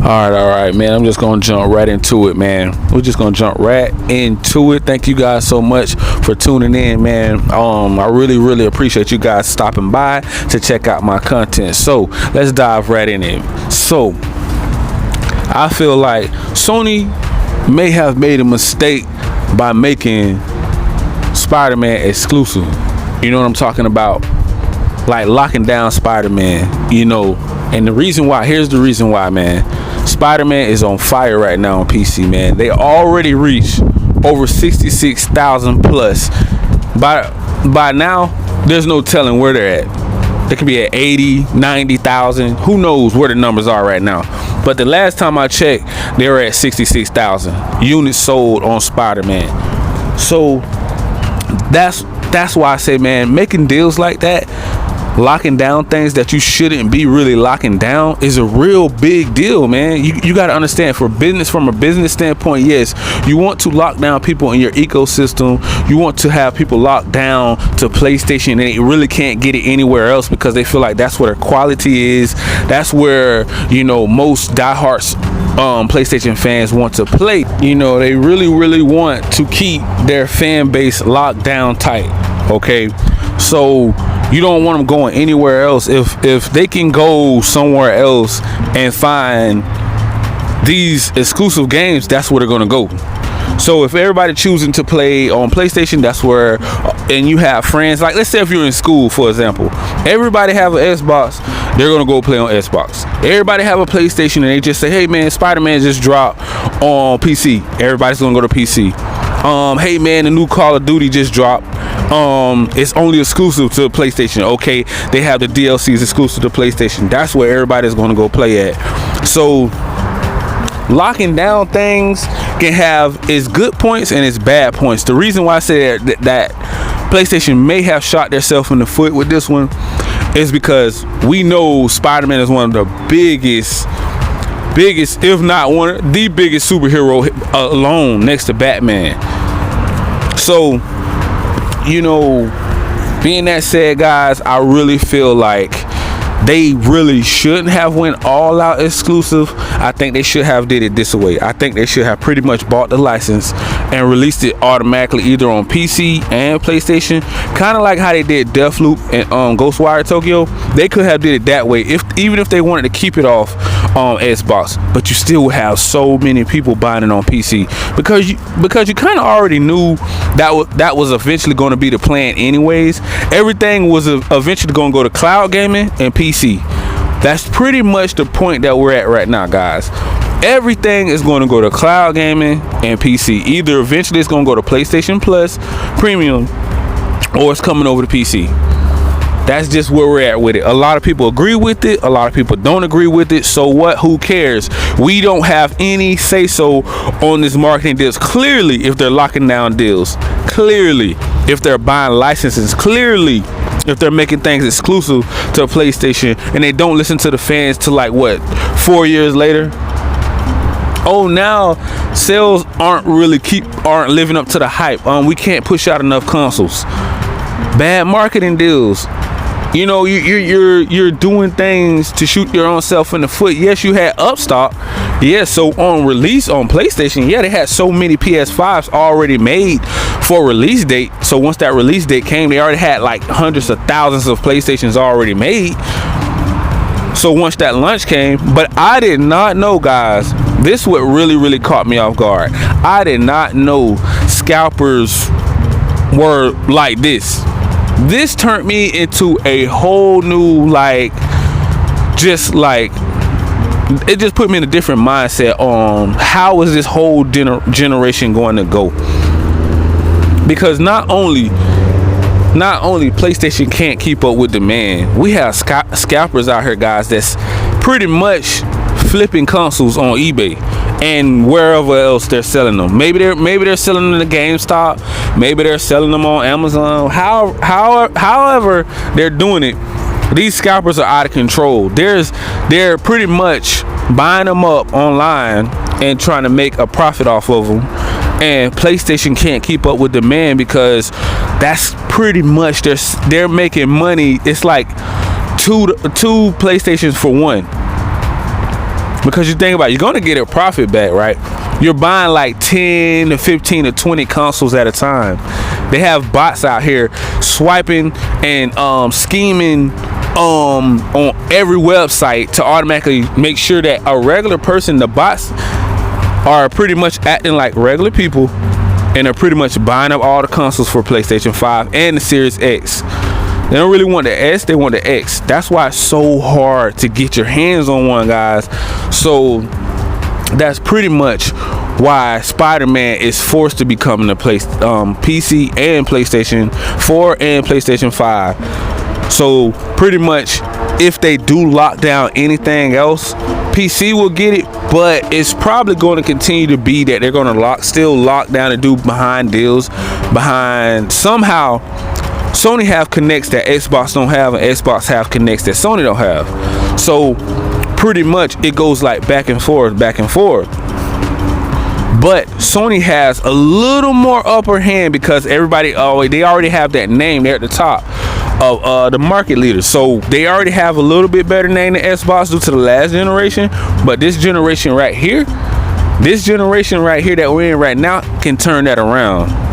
All right, man. I'm just gonna jump right into it, man. We're just gonna jump right into it. Thank you guys so much for tuning in, man. I really appreciate you guys stopping by to check out my content. So let's dive right in it. So I feel like Sony may have made a mistake by making Spider-Man exclusive. You know what I'm talking about? Like locking down Spider-Man, you know. And the reason why, here's the reason why, man. Spider-Man is on fire right now on PC, man. They already reached over 66,000 plus. By now, there's no telling where they're at. They could be at 80, 90,000. Who knows where the numbers are right now. But the last time I checked, they were at 66,000 units sold on Spider-Man. So that's why I say, man, making deals like that, locking down things that you shouldn't be really locking down is a real big deal, man. You got to understand, from a business standpoint, yes, you want to lock down people in your ecosystem. You want to have people locked down to PlayStation, and they really can't get it anywhere else because they feel like that's where their quality is. That's where, you know, most diehards PlayStation fans want to play. You know, they really want to keep their fan base locked down tight. Okay, so you don't want them going anywhere else. If they can go somewhere else and find these exclusive games, that's where they're gonna go. So if everybody choosing to play on PlayStation, that's where, and you have friends, like let's say if you're in school, for example, everybody have an Xbox, they're gonna go play on Xbox. Everybody have a PlayStation and they just say, hey man, Spider-Man just dropped on PC. Everybody's gonna go to PC. Hey man, the new Call of Duty just dropped. It's only exclusive to PlayStation. Okay, they have the DLCs exclusive to PlayStation. That's where everybody's going to go play at. So locking down things can have its good points and its bad points. The reason why I say that PlayStation may have shot themselves in the foot with this one is because we know Spider-Man is one of the biggest, if not one of the biggest superhero alone next to Batman. So, you know, being that said, guys, I really feel like they really shouldn't have went all out exclusive. I think they should have did it this way. I think they should have pretty much bought the license and released it automatically either on PC and PlayStation, kind of like how they did Deathloop and Ghostwire Tokyo. They could have did it that way, even if they wanted to keep it off Xbox, but you still have so many people buying it on PC because you kind of already knew that was eventually going to be the plan anyways. Everything was eventually going to go to cloud gaming and PC. That's pretty much the point that we're at right now, guys. Everything is going to go to cloud gaming and PC. Either eventually it's going to go to PlayStation Plus Premium, or it's coming over to PC. That's just where we're at with it. A lot of people agree with it. A lot of people don't agree with it. So what? Who cares? We don't have any say so on this marketing deals. Clearly, if they're locking down deals. Clearly, if they're buying licenses. Clearly, if they're making things exclusive to PlayStation and they don't listen to the fans till like what, 4 years later. Oh, now sales aren't living up to the hype. We can't push out enough consoles. Bad marketing deals. You know, you're doing things to shoot your own self in the foot. Yes, you had upstock. Yes, so on release on PlayStation, yeah, they had so many PS5s already made for release date. So once that release date came, they already had like hundreds of thousands of PlayStations already made. So once that launch came, but I did not know, guys, this what really caught me off guard. I did not know scalpers were like this. This turned me into a whole new, like, it just put me in a different mindset on how is this whole generation going to go. Because not only PlayStation can't keep up with demand, we have scalpers out here, guys, that's pretty much flipping consoles on eBay and wherever else they're selling them. Maybe they're selling them to GameStop, maybe they're selling them on Amazon. However they're doing it, these scalpers are out of control. They're pretty much buying them up online and trying to make a profit off of them. And PlayStation can't keep up with demand because that's pretty much they're making money. It's like two PlayStations for one. Because you think about it, you're gonna get a profit back, right? You're buying like 10 to 15 to 20 consoles at a time. They have bots out here swiping and scheming on every website to automatically make sure that a regular person, the bots are pretty much acting like regular people and are pretty much buying up all the consoles for PlayStation 5 and the Series X. They don't really want the S, they want the X. That's why it's so hard to get your hands on one, guys. So that's pretty much why Spider-Man is forced to be coming to PC and PlayStation 4 and PlayStation 5. So pretty much, if they do lock down anything else, PC will get it, but it's probably going to continue to be that they're going to still lock down and do behind deals, behind somehow. Sony have connects that Xbox don't have, and Xbox have connects that Sony don't have. So pretty much it goes like back and forth. But Sony has a little more upper hand because they already have that name. They're at the top of the market leaders, so they already have a little bit better name than Xbox due to the last generation. But this generation right here that we're in right now can turn that around.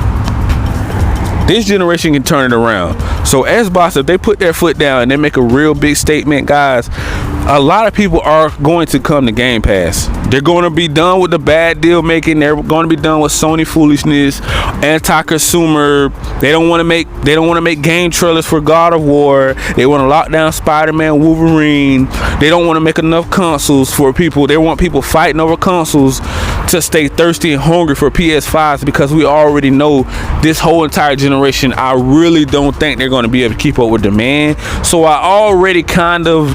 This generation can turn it around. So Xbox, if they put their foot down and they make a real big statement, guys, a lot of people are going to come to Game Pass. They're going to be done with the bad deal making. They're going to be done with Sony foolishness, anti-consumer. They don't want to make game trailers for God of War. They want to lock down Spider-Man, Wolverine. They don't want to make enough consoles for people. They want people fighting over consoles to stay thirsty and hungry for PS5s, because we already know this whole entire generation, I really don't think they're going to be able to keep up with demand. So I already kind of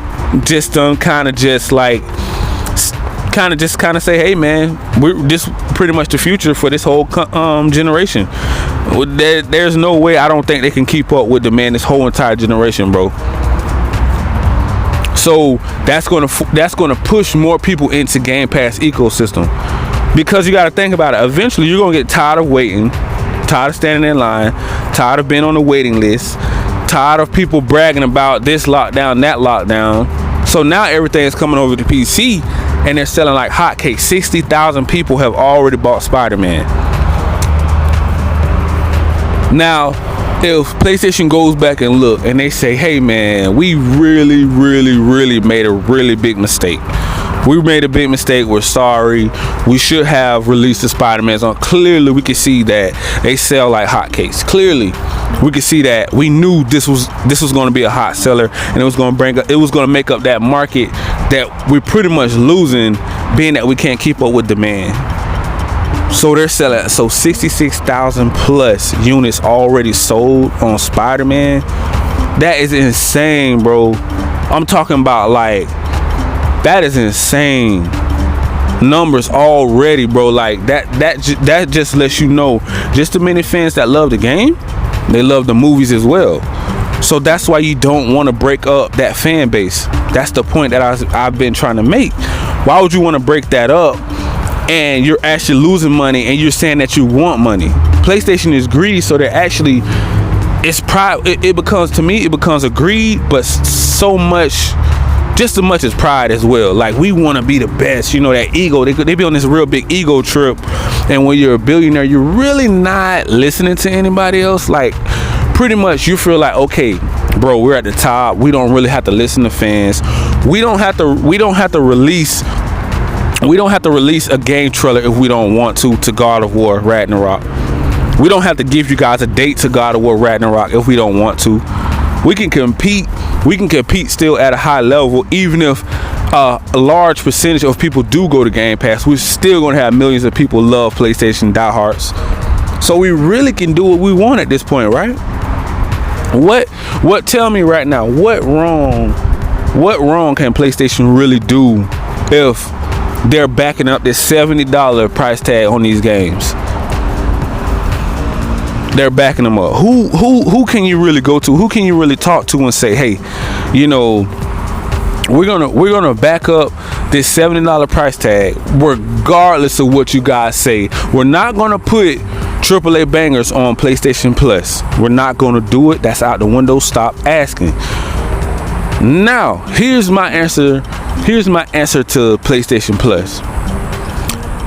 say, hey man, this pretty much the future for this whole generation. There's no way, I don't think they can keep up with demand this whole entire generation, bro. So that's gonna push more people into Game Pass ecosystem, because you got to think about it. Eventually you're gonna get tired of waiting, tired of standing in line, tired of being on the waiting list, tired of people bragging about this lockdown, that lockdown. So now everything is coming over to PC and they're selling like hotcakes. 60,000 people have already bought Spider-Man. Now, if PlayStation goes back and look and they say, hey man, we really made a really big mistake. We made a big mistake. We're sorry. We should have released the Spider-Mans on. Clearly, we can see that they sell like hotcakes. Clearly, we can see that. We knew this was going to be a hot seller, and it was going to make up that market that we're pretty much losing, being that we can't keep up with demand. So they're selling 66,000 plus units already sold on Spider-Man. That is insane, bro. I'm talking about like, that is insane numbers already, bro. Like that just lets you know just the many fans that love the game, they love the movies as well. So that's why you don't want to break up that fan base. That's the point that I've been trying to make. Why would you want to break that up and you're actually losing money and you're saying that you want money? PlayStation is greedy, so they're actually, it's pride. It becomes a greed, but so much, just as much as pride as well. Like, we want to be the best, you know, that ego. They be on this real big ego trip, and when you're a billionaire, you're really not listening to anybody else. Like, pretty much you feel like, okay, bro, we're at the top. We don't really have to listen to fans. We don't have to release a game trailer if we don't want to God of War Ragnarok. We don't have to give you guys a date to God of War Ragnarok if we don't want to. We can compete still at a high level, even if a large percentage of people do go to Game Pass. We're still going to have millions of people love PlayStation diehards. So we really can do what we want at this point, right? What tell me right now, what wrong can PlayStation really do if they're backing up this $70 price tag on these games? They're backing them up. Who can you really go to? Who can you really talk to and say, hey, you know, we're gonna back up this $70 price tag regardless of what you guys say. We're not gonna put AAA bangers on PlayStation Plus. We're not gonna do it. That's out the window. Stop asking. Now, here's my answer to PlayStation Plus.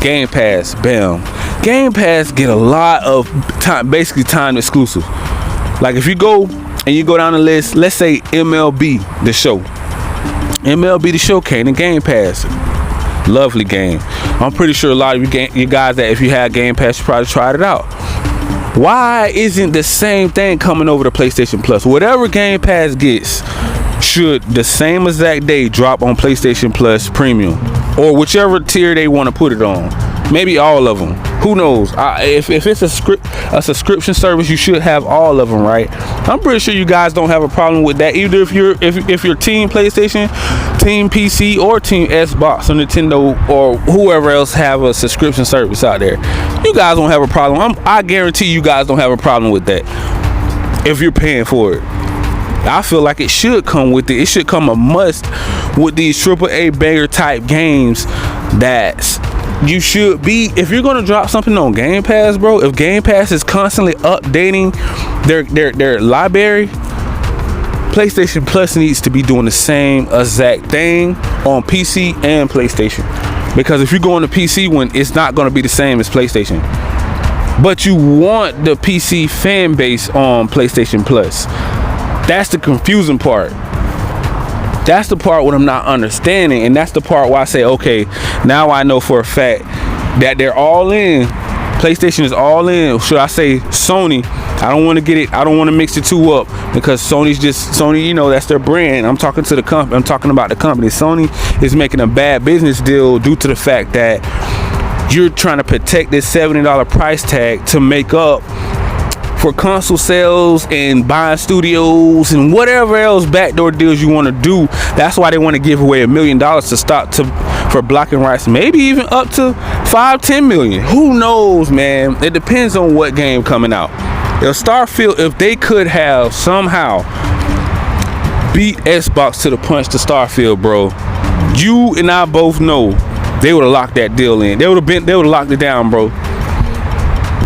Game Pass, bam. Game Pass get a lot of time, basically time exclusive. Like if you go and you go down the list, let's say MLB The Show. MLB The Show came to Game Pass. Lovely game. I'm pretty sure a lot of you guys that if you had Game Pass, you probably tried it out. Why isn't the same thing coming over to PlayStation Plus? Whatever Game Pass gets should the same exact day drop on PlayStation Plus Premium, or whichever tier they want to put it on. Maybe all of them. Who knows? If it's a subscription service, you should have all of them, right? I'm pretty sure you guys don't have a problem with that. Either if you're Team PlayStation, Team PC, or Team Xbox or Nintendo or whoever else have a subscription service out there, you guys don't have a problem. I guarantee you guys don't have a problem with that if you're paying for it. I feel like it should come with it. It should come a must with these AAA banger type games that you should be. If you're gonna drop something on Game Pass, bro, if Game Pass is constantly updating their library, PlayStation Plus needs to be doing the same exact thing on PC and PlayStation. Because if you go on the PC one, it's not gonna be the same as PlayStation. But you want the PC fan base on PlayStation Plus. That's the confusing part. That's the part what I'm not understanding, and that's the part why I say, okay, now I know for a fact that they're all in. PlayStation is all in. Should I say Sony? I don't want to get it. I don't want to mix the two up because Sony. You know, that's their brand. I'm talking to the company. I'm talking about the company. Sony is making a bad business deal due to the fact that you're trying to protect this $70 price tag to make up for console sales and buying studios and whatever else backdoor deals you want to do. That's why they want to give away $1 million for blocking rights, maybe even up to $5-10 million. Who knows, man? It depends on what game coming out. If Starfield, if they could have somehow beat Xbox to the punch to Starfield, bro, you and I both know they would have locked that deal in. They would have locked it down, bro.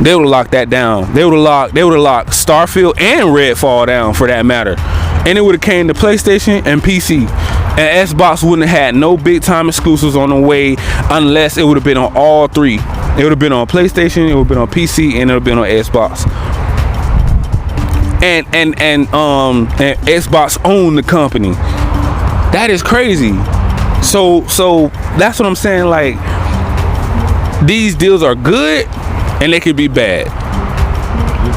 They would have locked that down. They would have locked Starfield and Redfall down, for that matter. And it would have came to PlayStation and PC. And Xbox wouldn't have had no big time exclusives on the way unless it would have been on all three. It would have been on PlayStation, it would have been on PC, and it would have been on Xbox. And Xbox owned the company. That is crazy. So that's what I'm saying. Like, these deals are good and they could be bad.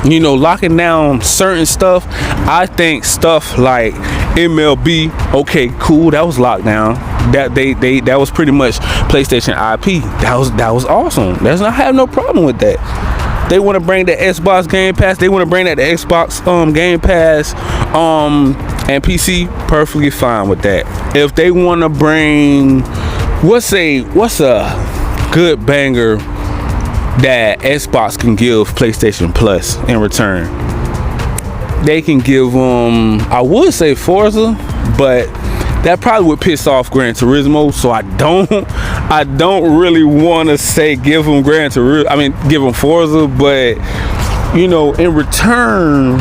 You know, locking down certain stuff. I think stuff like MLB, okay, cool, that was locked down. That was pretty much PlayStation IP. That was awesome. I have no problem with that. They want to bring the Xbox Game Pass. They want to bring that to Xbox Game Pass and PC. Perfectly fine with that. If they want to bring what's a good banger that Xbox can give PlayStation Plus in return, they can give them, I would say Forza, but that probably would piss off Gran Turismo, so I don't really want to say give them Gran Turismo. I mean, give them Forza, but you know, in return,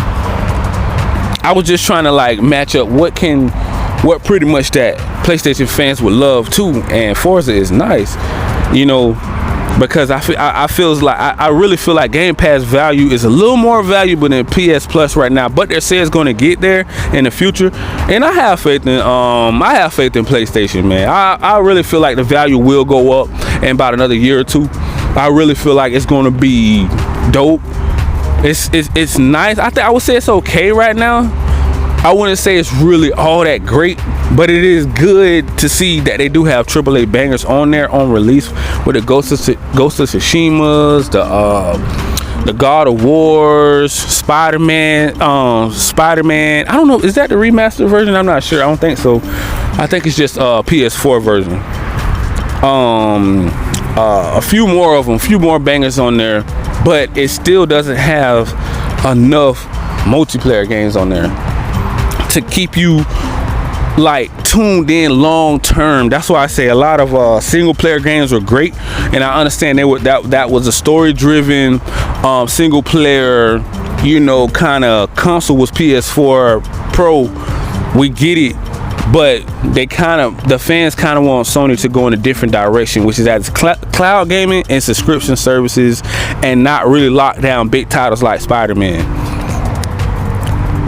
I was just trying to like match up what pretty much that PlayStation fans would love too, and Forza is nice, you know. Because I really feel like Game Pass value is a little more valuable than PS Plus right now, but they say it's going to get there in the future, and I have faith in PlayStation, man. I really feel like the value will go up in about another year or two. I really feel like it's going to be dope. It's nice. I would say it's okay right now. I wouldn't say it's really all that great, but it is good to see that they do have AAA bangers on there on release, with the Ghost of Tsushima's, the God of Wars, Spider-Man. I don't know, is that the remastered version? I'm not sure. I don't think so. I think it's just PS4 version. A few more bangers on there, but it still doesn't have enough multiplayer games on there to keep you like tuned in long term. That's why I say a lot of single player games were great, and I understand that was a story driven single player, you know, kind of console was PS4 Pro. We get it, but the fans kind of want Sony to go in a different direction, which is as cloud gaming and subscription services, and not really lock down big titles like Spider-Man.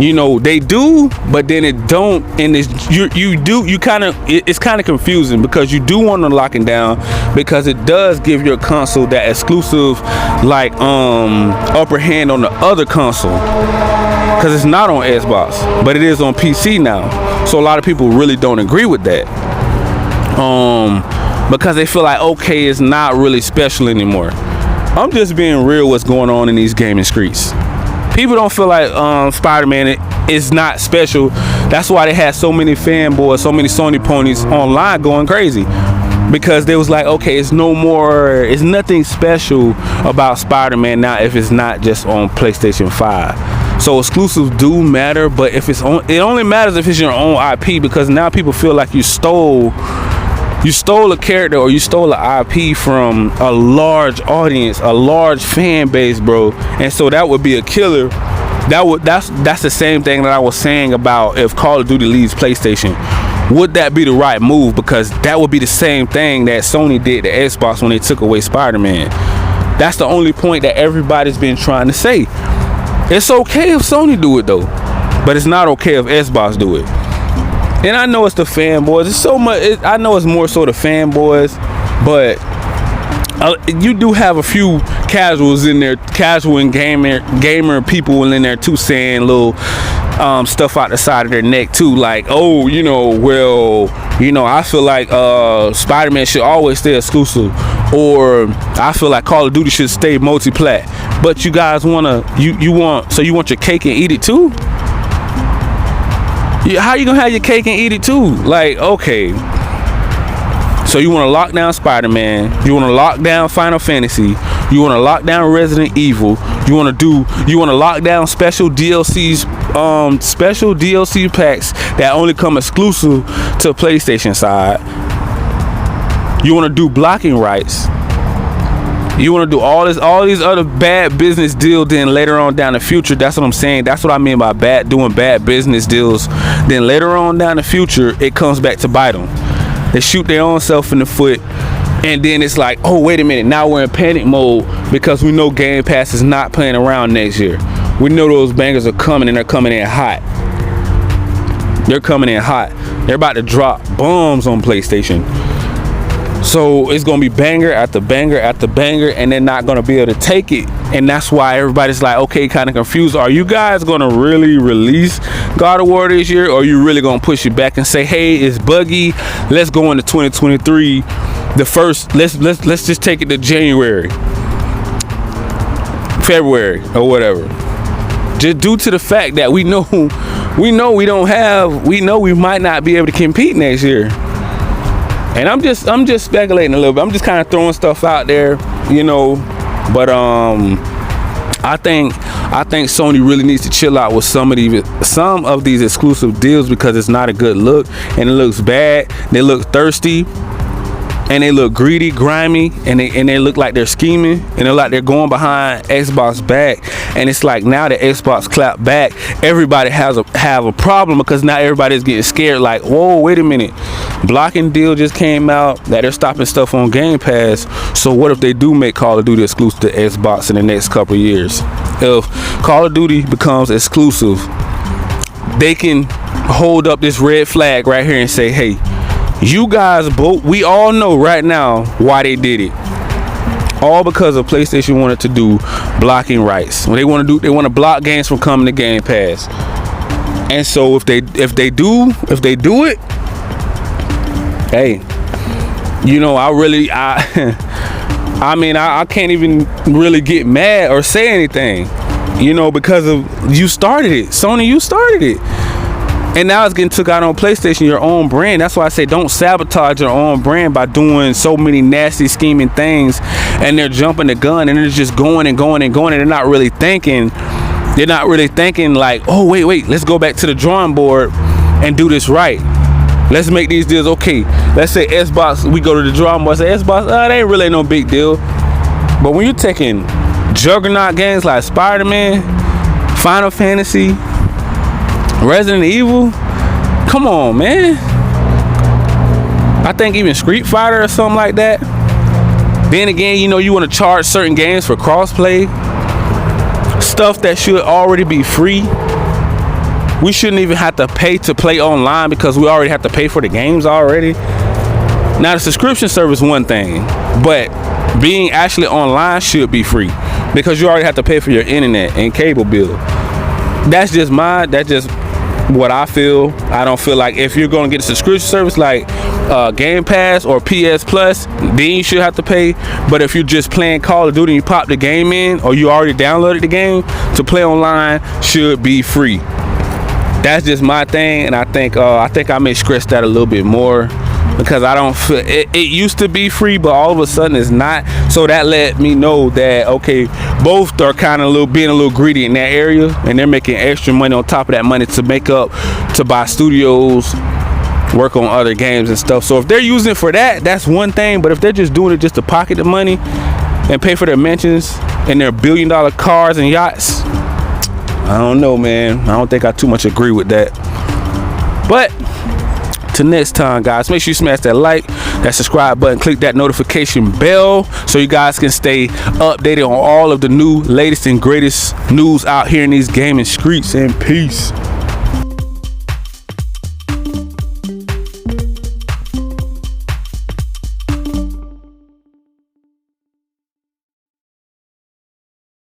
You know, they do, but then it don't, and it's it's kind of confusing, because you do want to lock it down, because it does give your console that exclusive like upper hand on the other console, because it's not on Xbox, but it is on PC now. So a lot of people really don't agree with that, because they feel like, okay, it's not really special anymore. I'm just being real what's going on in these gaming streets. People don't feel like Spider-Man is not special. That's why they had so many fanboys, so many Sony ponies online going crazy, because they was like, okay, it's nothing special about Spider-Man now if it's not just on PlayStation 5. So exclusives do matter, but if it only matters if it's your own IP, because now people feel like you stole a character, or you stole an IP from a large audience, a large fan base, bro. And so that would be a killer. That's the same thing that I was saying about if Call of Duty leaves PlayStation. Would that be the right move? Because that would be the same thing that Sony did to Xbox when they took away Spider-Man. That's the only point that everybody's been trying to say. It's okay if Sony do it though, but it's not okay if Xbox do it. And I know it's the fanboys. It's so much. I know it's more so the fanboys, but you do have a few casuals in there, casual and gamer people in there too, saying little stuff out the side of their neck too, like, oh, you know, well, you know, I feel like Spider-Man should always stay exclusive, or I feel like Call of Duty should stay multi-plat. But you guys want your cake and eat it too? How you gonna have your cake and eat it too? Like, okay, so you want to lock down Spider-Man, you want to lock down Final Fantasy, you want to lock down Resident Evil, you want to lock down special DLCs, special DLC packs that only come exclusive to PlayStation side. You want to do blocking rights. You want to do all these other bad business deals, then later on down the future. That's what I'm saying. That's what I mean by doing bad business deals. Then later on down the future, it comes back to bite them. They shoot their own self in the foot, and then it's like, oh, wait a minute, now we're in panic mode because we know Game Pass is not playing around next year. We know those bangers are coming, and they're coming in hot. They're coming in hot. They're about to drop bombs on PlayStation. So it's gonna be banger after banger after banger, and they're not gonna be able to take it. And that's why everybody's like, okay, kind of confused. Are you guys gonna really release God of War this year, or are you really gonna push it back and say, hey, it's buggy, let's go into 2023? Let's just take it to January, February, or whatever. Just due to the fact that we know we might not be able to compete next year. And I'm just speculating a little bit. I'm just kind of throwing stuff out there, you know. But I think Sony really needs to chill out with some of these exclusive deals, because it's not a good look, and it looks bad. They look thirsty, and they look greedy, grimy, and they look like they're scheming, and they're like they're going behind Xbox back. And it's like, now that Xbox clapped back, everybody have a problem, because now everybody's getting scared. Like, whoa, wait a minute, blocking deal just came out that they're stopping stuff on Game Pass. So what if they do make Call of Duty exclusive to Xbox in the next couple of years? If Call of Duty becomes exclusive, they can hold up this red flag right here and say, hey, you guys both, we all know right now why they did it. All because of PlayStation wanted to do blocking rights. When they want to block games from coming to Game Pass. And so if they do it, hey, you know, I can't even really get mad or say anything, you know, because of you started it, Sony. You started it. And now it's getting took out on PlayStation, your own brand. That's why I say don't sabotage your own brand by doing so many nasty scheming things. And they're jumping the gun, and they're just going and going and going, and they're not really thinking. They're not really thinking like, oh, wait, let's go back to the drawing board and do this right. Let's make these deals okay. Let's say Xbox, we go to the drawing board, say Xbox, that ain't really no big deal. But when you're taking juggernaut games like Spider-Man, Final Fantasy, Resident Evil, come on, man. I think even Street Fighter or something like that. Then again, you know, you want to charge certain games for crossplay. Stuff that should already be free. We shouldn't even have to pay to play online because we already have to pay for the games already. Now the subscription service is one thing, but being actually online should be free because you already have to pay for your internet and cable bill. That's just what I feel. I don't feel like if you're going to get a subscription service like Game Pass or PS Plus, then you should have to pay. But if you're just playing Call of Duty and you pop the game in, or you already downloaded the game, to play online should be free. That's just my thing, and I think I may stress that a little bit more because I don't feel it used to be free, but all of a sudden it's not. So that let me know that okay, both are kind of being a little greedy in that area, and they're making extra money on top of that money to make up to buy studios, work on other games and stuff. So if they're using it for that, that's one thing. But if they're just doing it just to pocket the money and pay for their mentions and their billion-dollar cars and yachts, I don't know, man. I don't think I too much agree with that. But till next time, guys, make sure you smash that like, that subscribe button, click that notification bell so you guys can stay updated on all of the new, latest, and greatest news out here in these gaming streets. And peace.